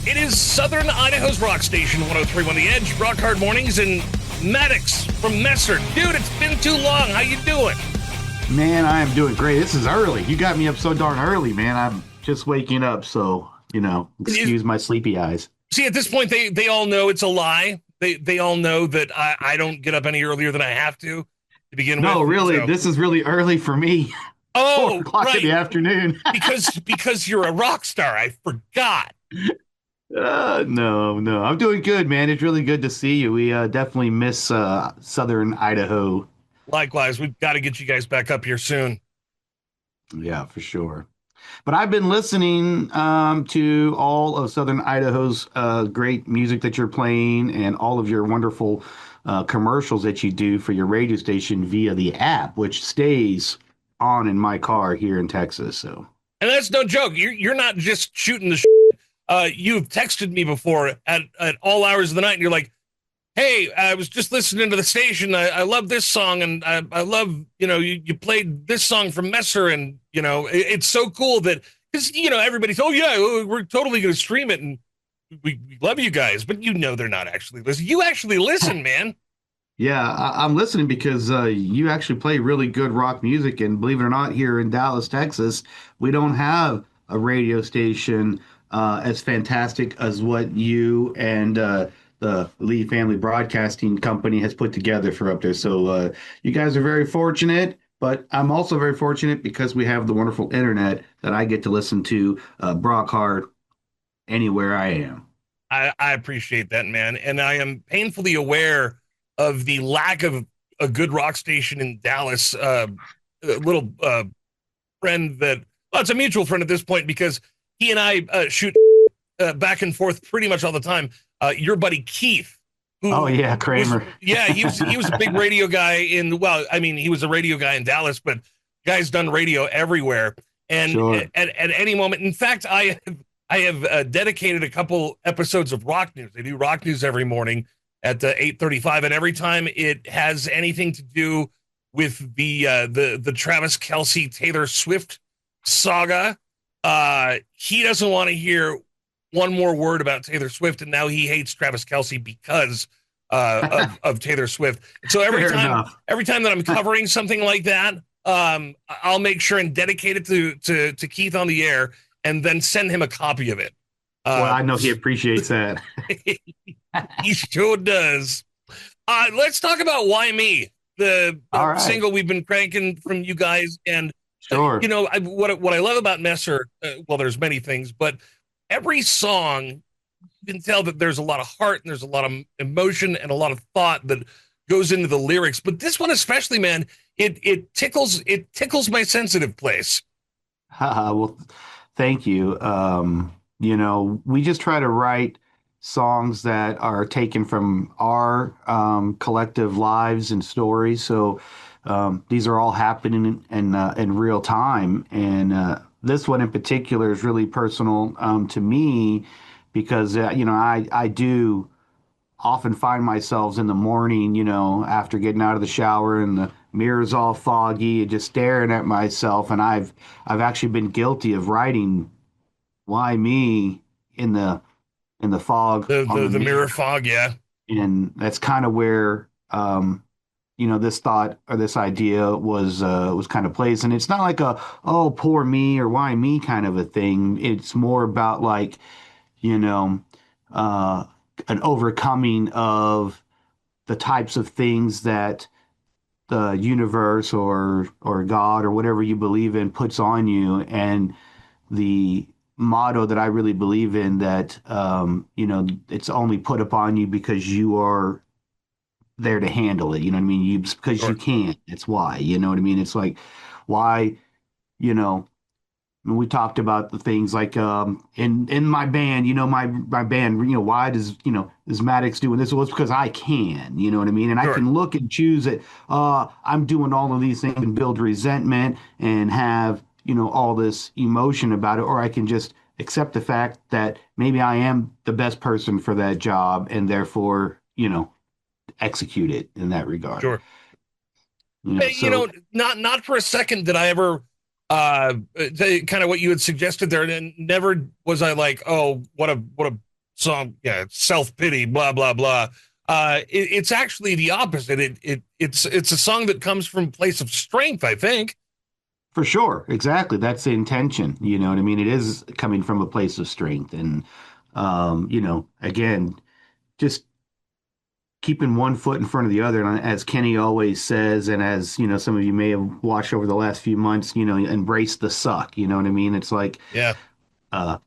It is Southern Idaho's rock station, 103.1 The Edge, Broc Hard Mornings, and Maddox from Messer. Dude, it's been too long. How you doing? Man, I am doing great. This is early. You got me up so darn early, man. I'm just waking up, so, excuse my sleepy eyes. See, at this point, they all know it's a lie. They all know that I don't get up any earlier than I have to begin with. No, really, So. this is really early for me. 4 Oh, o'clock in right. the afternoon. because you're a rock star. I forgot. No. I'm doing good, man. It's really good to see you. We definitely miss Southern Idaho. Likewise, we've got to get you guys back up here soon. Yeah, for sure. But I've been listening to all of Southern Idaho's great music that you're playing and all of your wonderful commercials that you do for your radio station via the app, which stays on in my car here in Texas. So, And that's no joke. You're not just shooting the you've texted me before at all hours of the night, and you're like, hey, I was just listening to the station. I love this song, and I love, you played this song from Messer, and, it's so cool that, because, everybody's, oh, yeah, we're totally going to stream it, and we love you guys, but they're not actually listening. You actually listen, man. yeah, I'm listening because you actually play really good rock music. And believe it or not, here in Dallas, Texas, we don't have a radio station as fantastic as what you and the Lee Family Broadcasting Company has put together for up there. So you guys are very fortunate, but I'm also very fortunate because we have the wonderful internet that I get to listen to Brock Hart anywhere I am. I appreciate that, man. And I am painfully aware of the lack of a good rock station in Dallas. A little friend well, it's a mutual friend at this point because he and I shoot back and forth pretty much all the time. Your buddy Keith. Oh yeah, Kramer. He was a big radio guy he was a radio guy in Dallas, but guy's done radio everywhere. And Sure. at any moment, in fact, I have dedicated a couple episodes of Rock News. They do Rock News every morning at 8:35, and every time it has anything to do with the Travis Kelce Taylor Swift saga, he doesn't want to hear one more word about Taylor Swift, and now he hates Travis Kelce because of Taylor Swift. So every time that I'm covering something like that, I'll make sure and dedicate it to Keith on the air, and then send him a copy of it. Well, I know he appreciates that. He sure does. Let's talk about Why Me, the All right. single we've been cranking from you guys. And, Sure. what I love about Messer, well, there's many things, but every song, you can tell that there's a lot of heart and there's a lot of emotion and a lot of thought that goes into the lyrics. But this one especially, man, it tickles my sensitive place. Well, thank you. We just try to write songs that are taken from our collective lives and stories. So these are all happening in real time. And this one in particular is really personal to me because, I do often find myself in the morning, after getting out of the shower and the mirror's all foggy and just staring at myself. And I've actually been guilty of writing "Why me" in the fog on The mirror fog, yeah. and that's kind of where this thought or this idea was kind of placed. And it's not like a oh poor me or why me kind of a thing. It's more about like you know an overcoming of the types of things that the universe or God or whatever you believe in puts on you, and the motto that I really believe in that it's only put upon you because you are there to handle it. You know what I mean? Because you Sure. can. It's why. You know what I mean? It's like why. You know, we talked about the things like in my band, my band, why does Maddox doing this? Well, it's because I can, you know what I mean? And I Sure. can look and choose it. I'm doing all of these things and build resentment and have, all this emotion about it, or I can just accept the fact that maybe I am the best person for that job and therefore, execute it in that regard. Sure. So Not for a second did I ever kind of what you had suggested there, and never was I like, oh, what a song, yeah, self pity, blah blah blah. It's actually the opposite. It's a song that comes from a place of strength, I think. For sure. Exactly. That's the intention. You know what I mean? It is coming from a place of strength. And, again, just keeping one foot in front of the other. And as Kenny always says, and as, some of you may have watched over the last few months, embrace the suck. You know what I mean? It's like, Yeah. uh,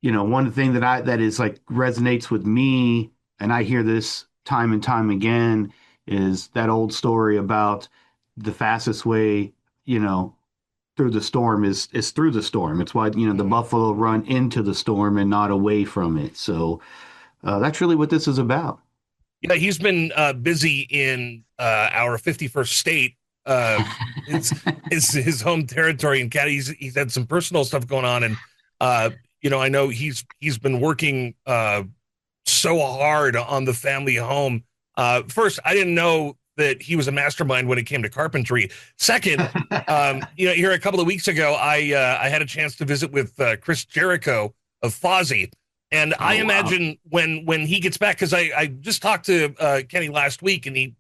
one thing that is like resonates with me, and I hear this time and time again, is that old story about the fastest way, you know, through the storm is through the storm. It's why, the Mhm. buffalo run into the storm and not away from it. So that's really what this is about. Yeah, he's been busy in our 51st state, uh, his his home territory in Cat. He's had some personal stuff going on, and uh, I know he's been working so hard on the family home. First, I didn't know that he was a mastermind when it came to carpentry. Second, here a couple of weeks ago, I had a chance to visit with Chris Jericho of Fozzy, and I Oh, wow. imagine when he gets back, because I just talked to Kenny last week, and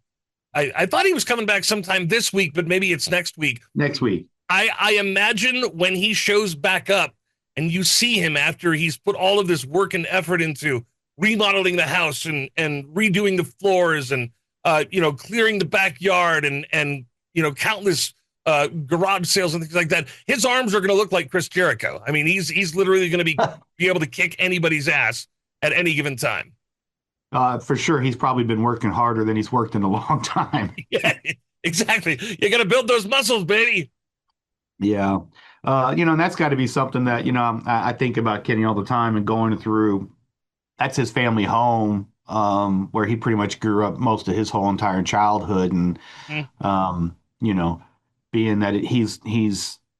I thought he was coming back sometime this week, but maybe it's next week. Next week. I imagine when he shows back up and you see him after he's put all of this work and effort into remodeling the house and redoing the floors and clearing the backyard and countless garage sales and things like that, his arms are going to look like Chris Jericho. I mean, he's literally going to be able to kick anybody's ass at any given time. For sure, he's probably been working harder than he's worked in a long time. Yeah, exactly. You got to build those muscles, baby. Yeah. And that's got to be something that, I think about Kenny all the time and going through. That's his family home, where he pretty much grew up most of his whole entire childhood. And, Mhm. um, you know, being that he's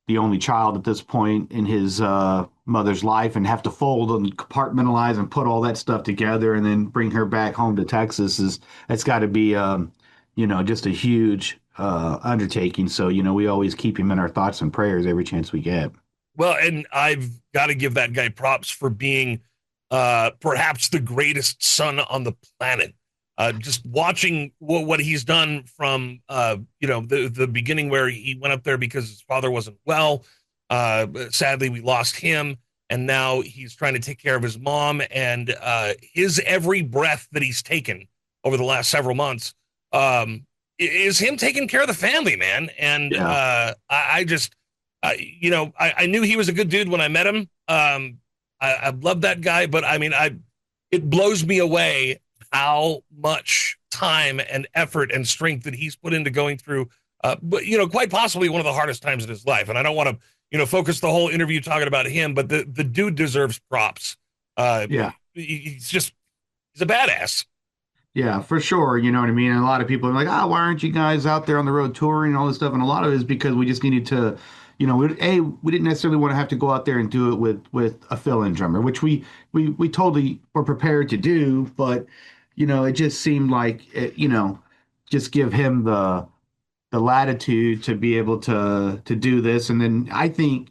the only child at this point in his mother's life and have to fold and compartmentalize and put all that stuff together and then bring her back home to Texas is it's got to be just a huge undertaking. So, we always keep him in our thoughts and prayers every chance we get. Well, and I've got to give that guy props for being perhaps the greatest son on the planet. Just watching what he's done from the beginning where he went up there because his father wasn't well. Sadly, we lost him, and now he's trying to take care of his mom. And his every breath that he's taken over the last several months is him taking care of the family, man. And Yeah. I just I knew he was a good dude when I met him. I love that guy, but I mean, it blows me away how much time and effort and strength that he's put into going through, but quite possibly one of the hardest times in his life. And I don't want to, focus the whole interview talking about him, but the dude deserves props. Uh, Yeah. he's a badass. Yeah, for sure. You know what I mean? And a lot of people are like, why aren't you guys out there on the road touring and all this stuff? And a lot of it is because we just needed to, we didn't necessarily want to have to go out there and do it with a fill-in drummer, which we totally were prepared to do, but it just seemed like just give him the latitude to be able to do this. And then I think,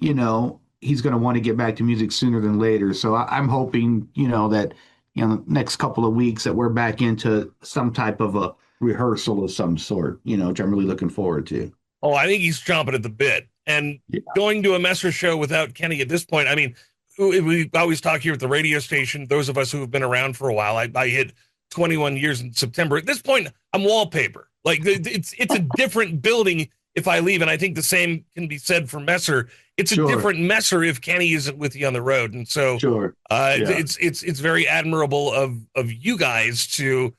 he's going to want to get back to music sooner than later. So I'm hoping, that, the next couple of weeks that we're back into some type of a rehearsal of some sort, which I'm really looking forward to. Oh, I think he's chomping at the bit. And Yeah. going to a Messer show without Kenny at this point, I mean, we always talk here at the radio station, those of us who have been around for a while, I hit 21 years in September. At this point, I'm wallpaper. Like it's a different building if I leave. And I think the same can be said for Messer. It's a Sure. different Messer if Kenny isn't with you on the road. And so Sure. Yeah. it's very admirable of you guys to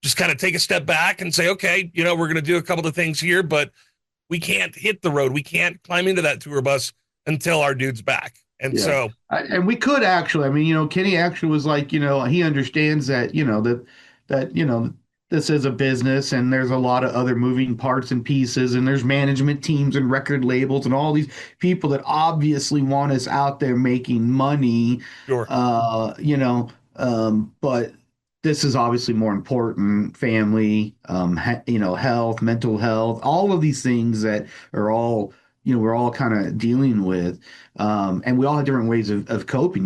just kind of take a step back and say, okay, we're going to do a couple of things here, but we can't hit the road. We can't climb into that tour bus until our dude's back. And Yeah. so, And we could actually, I mean, Kenny actually was like, he understands that, this is a business and there's a lot of other moving parts and pieces and there's management teams and record labels and all these people that obviously want us out there making money, sure. but this is obviously more important, family, health, mental health, all of these things that are all, we're all kind of dealing with. And we all have different ways of coping.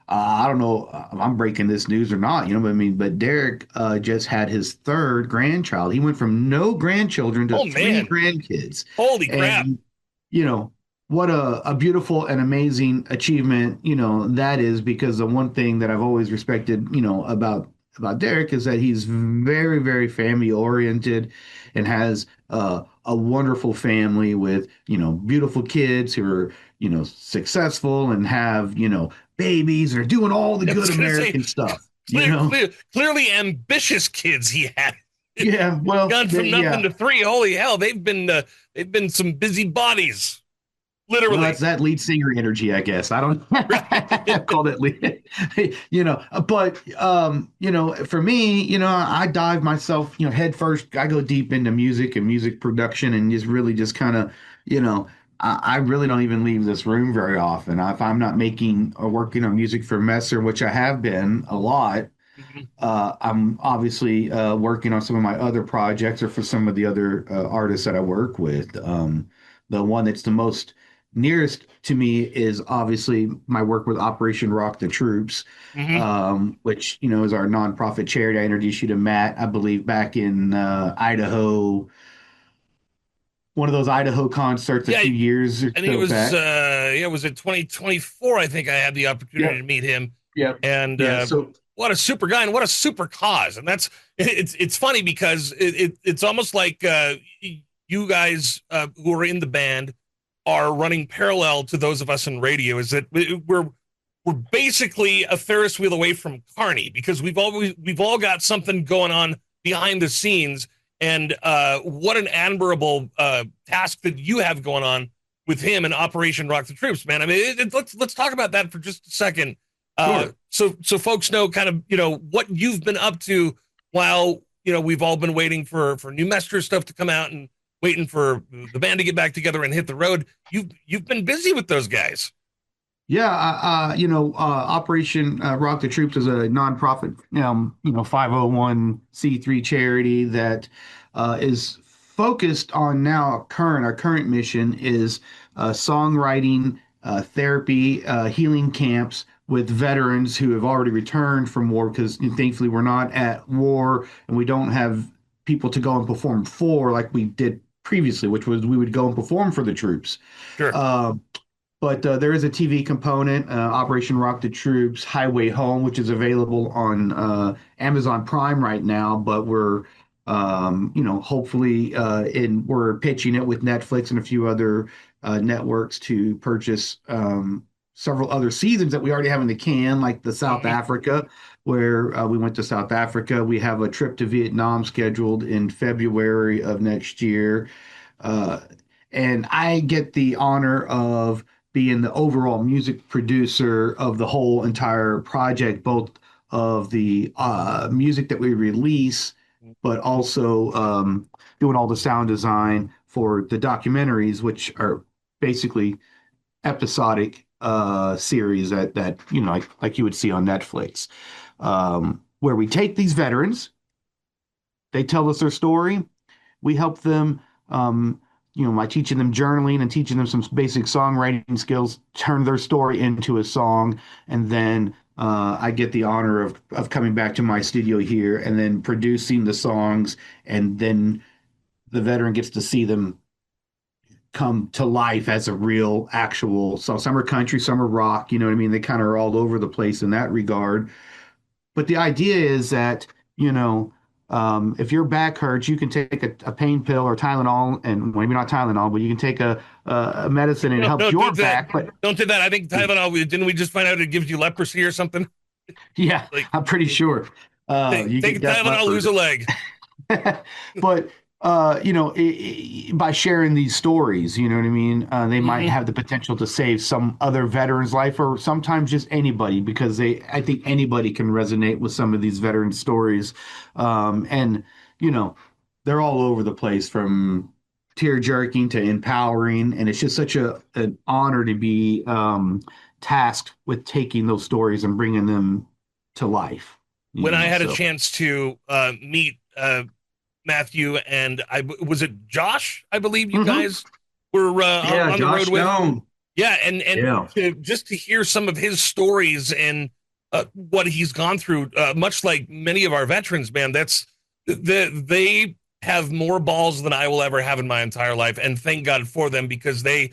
I don't know if I'm breaking this news or not, but I mean, but Derek just had his third grandchild. He went from no grandchildren to Oh three man, grandkids. holy crap! And, you know, what a beautiful and amazing achievement, that is, because the one thing that I've always respected, about Derek is that he's very, very family oriented and has a wonderful family with, beautiful kids who are, successful and have, babies and are doing all the I good was gonna say American stuff, you know? clearly ambitious kids he had. Yeah, well, Gone from nothing yeah. to three. Holy hell, they've been some busy bodies, Well, literally. that's that lead singer energy, I guess. I don't Right. call it lead, but for me, I dive myself, head first. I go deep into music and music production and just really just kind of, you know, I really don't even leave this room very often. If I'm not making or working on music for Messer, which I have been a lot, Mhm. I'm obviously working on some of my other projects or for some of the other artists that I work with. The one that's the most nearest to me is obviously my work with Operation Rock the Troops, Mhm. which is our nonprofit charity. I introduced you to Matt, I believe, back in Idaho, one of those Idaho concerts a Yeah, few years or I think it so was back. yeah, was it 2024? I think I had the opportunity to Yep, meet him, yep, and yeah. So what a super guy and what a super cause. And that's it's funny because it's almost like you guys who are in the band are running parallel to those of us in radio. Is that we're basically a Ferris wheel away from Carney because we've all got something going on behind the scenes. And what an admirable task that you have going on with him and Operation Rock the Troops, man. I mean, let's talk about that for just a second, sure. so folks know kind of what you've been up to while we've all been waiting for new Mestre stuff to come out and waiting for the band to get back together and hit the road. You've been busy with those guys. Yeah, Operation Rock the Troops is a nonprofit, 501(c)(3) charity that is focused on now our current mission is songwriting, therapy, healing camps with veterans who have already returned from war because thankfully we're not at war and we don't have people to go and perform for like we did previously, which was we would go and perform for the troops. Sure. Uh, but there is a TV component, Operation Rock the Troops, Highway Home, which is available on Amazon Prime right now. But we're, hopefully, we're pitching it with Netflix and a few other networks to purchase several other seasons that we already have in the can, like the South Mm-hmm. Africa, where we went to South Africa. We have a trip to Vietnam scheduled in February of next year. Uh, and I get the honor of being the overall music producer of the whole entire project, both of the music that we release, but also doing all the sound design for the documentaries, which are basically episodic series that like you would see on Netflix, where we take these veterans, they tell us their story, we help them, by teaching them journaling and teaching them some basic songwriting skills, turn their story into a song. And then I get the honor of coming back to my studio here and then producing the songs. And then the veteran gets to see them come to life as a real, actual. So some are country, some are rock. You know what I mean? They kind of are all over the place in that regard. But the idea is that, you know, if your back hurts, you can take a pain pill or Tylenol, and well, maybe not Tylenol, but you can take a medicine and it No, helps no, your back. But don't do that. I think Tylenol. Didn't we just find out it gives you leprosy or something? yeah, Like I'm pretty sure you take get a Def Tylenol, lose a Leppard. leg. But by sharing these stories, you know what I mean, they might Mm-hmm. have the potential to save some other veteran's life, or sometimes just anybody, because I think anybody can resonate with some of these veteran stories, and you know, they're all over the place from tear jerking to empowering, and it's just such an honor to be tasked with taking those stories and bringing them to life, When I had a so. chance to meet Matthew and I was it Josh, I believe you Mhm. guys were Yeah, on the road Josh with. Stone. Yeah, and Yeah. just to hear some of his stories and what he's gone through, much like many of our veterans, man, they have more balls than I will ever have in my entire life, and thank God for them because they,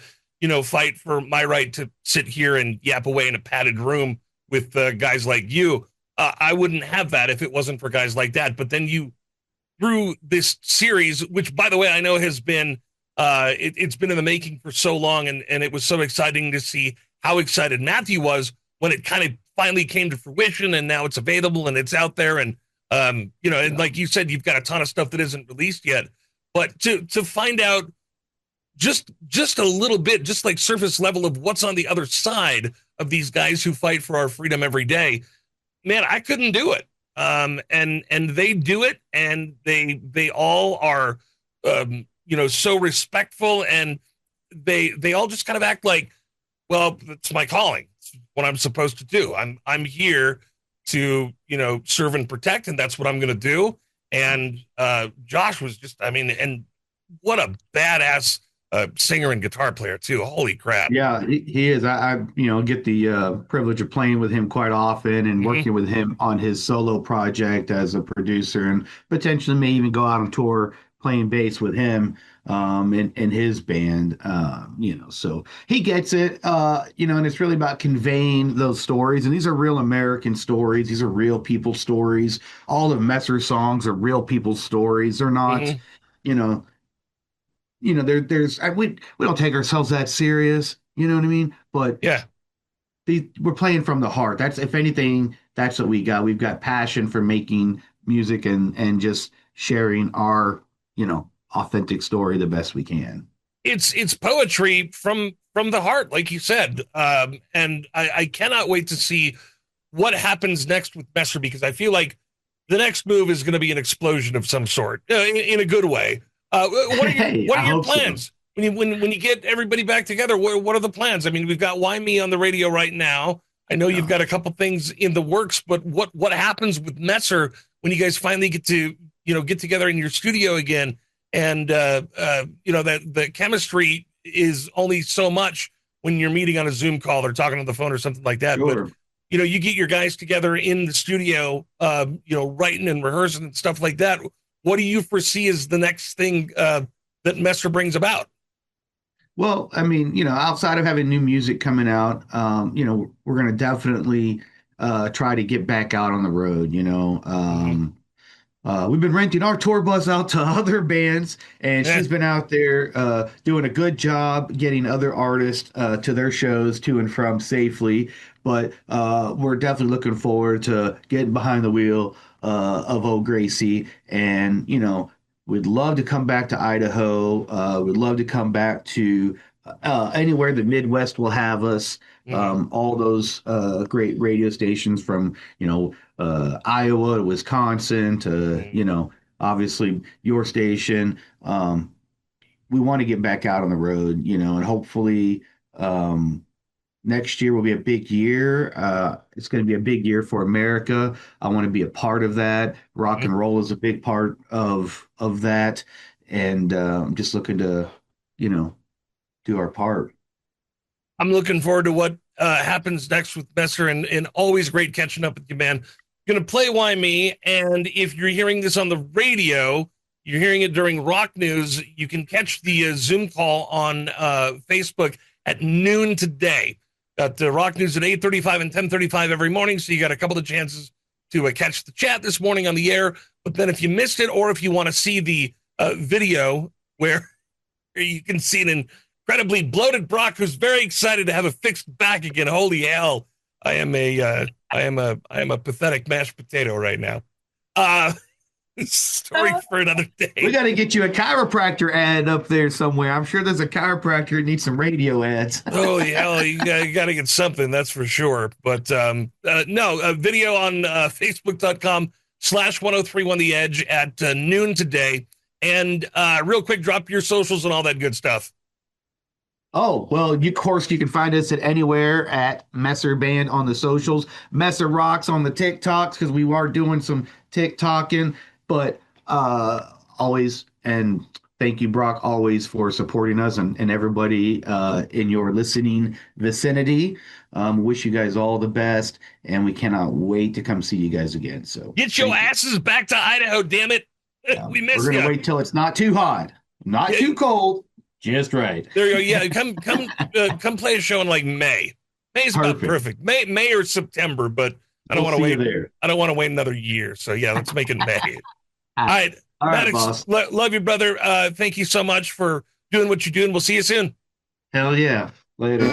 fight for my right to sit here and yap away in a padded room with guys like you. I wouldn't have that if it wasn't for guys like that. But then you through this series, which by the way I know has been it's been in the making for so long, and it was so exciting to see how excited Matthew was when it kind of finally came to fruition, and now it's available and it's out there, and and Yeah. like you said, you've got a ton of stuff that isn't released yet, but to find out just a little bit, just like surface level of what's on the other side of these guys who fight for our freedom every day, man, I couldn't do it. And they do it, and they all are, so respectful, and they all just kind of act like, well, it's my calling. It's what I'm supposed to do. I'm here to serve and protect, and that's what I'm going to do. And Josh was just, I mean, and what a badass singer and guitar player too. Holy crap! Yeah, he is. I get the privilege of playing with him quite often and Hmm. working with him on his solo project as a producer, and potentially may even go out on tour playing bass with him in his band. So he gets it. And it's really about conveying those stories, and these are real American stories. These are real people stories. All of Messer's songs are real people's stories. They're not, Hmm. you know we don't take ourselves that serious, you know what I mean? But Yeah, we're playing from the heart. That's, if anything, that's what we got. We've got passion for making music and just sharing our, authentic story the best we can. it's poetry from the heart, like you said. And I cannot wait to see what happens next with Messer, because I feel like the next move is going to be an explosion of some sort, in a good way. What are your Hey, what I are your hope so. plans when you get everybody back together? What are the plans? I mean, we've got Why Me on the radio right now. I know you've Yeah. got a couple things in the works, but what happens with Messer when you guys finally get to get together in your studio again? And that the chemistry is only so much when you're meeting on a Zoom call or talking on the phone or something like that. But Sure. you get your guys together in the studio, writing and rehearsing and stuff like that. What do you foresee as the next thing that Messer brings about? Well, I mean, outside of having new music coming out, we're going to definitely try to get back out on the road, Mm-hmm. We've been renting our tour bus out to other bands, and Yeah. she's been out there doing a good job getting other artists to their shows to and from safely. But we're definitely looking forward to getting behind the wheel of Old Gracie. And, we'd love to come back to Idaho. We'd love to come back to anywhere the Midwest will have us. Mm-hmm. All those great radio stations from, Iowa to Wisconsin to, Mm-hmm. obviously your station. We want to get back out on the road, and hopefully next year will be a big year. It's going to be a big year for America. I want to be a part of that. Rock Mm-hmm. and roll is a big part of that, and I'm just looking to, you know, do our part. I'm looking forward to what happens next with Messer, and always great catching up with you, man. Going to play Why Me, and if you're hearing this on the radio, you're hearing it during Rock News. You can catch the Zoom call on Facebook at noon today. Got Rock News at 8:35 and 10:35 every morning, so you got a couple of chances to catch the chat this morning on the air. But then if you missed it, or if you want to see the video where you can see an incredibly bloated Broc who's very excited to have a fixed back again. Holy hell! I am a pathetic mashed potato right now. Uh Story for another We day. got to get you a chiropractor ad up there somewhere. I'm sure there's a chiropractor that needs some radio ads. Holy hell, you got to get something, that's for sure. But no, a video on Facebook.com/1031 The Edge at noon today. And real quick, drop your socials and all that good stuff. Oh, well, of course, you can find us at anywhere at Messer Band on the socials, Messer Rocks on the TikToks, because we are doing some TikToking, but always, and Thank you, Brock, always for supporting us and everybody in your listening vicinity. Wish you guys all the best, and we cannot wait to come see you guys again. So Get your thank you. asses back to Idaho, damn it. We We're miss gonna you. wait till it's not too hot, not Yeah, too cold, just right. there you go. Yeah, come play a show in like May. May's about Perfect. perfect. May or September, but I don't We'll want to see you wait. there. I don't want to wait another year. So yeah, let's make it May. All right, All right, Maddox, boss. love you, brother. Thank you so much for doing what you're doing. We'll see you soon. Hell yeah. Later.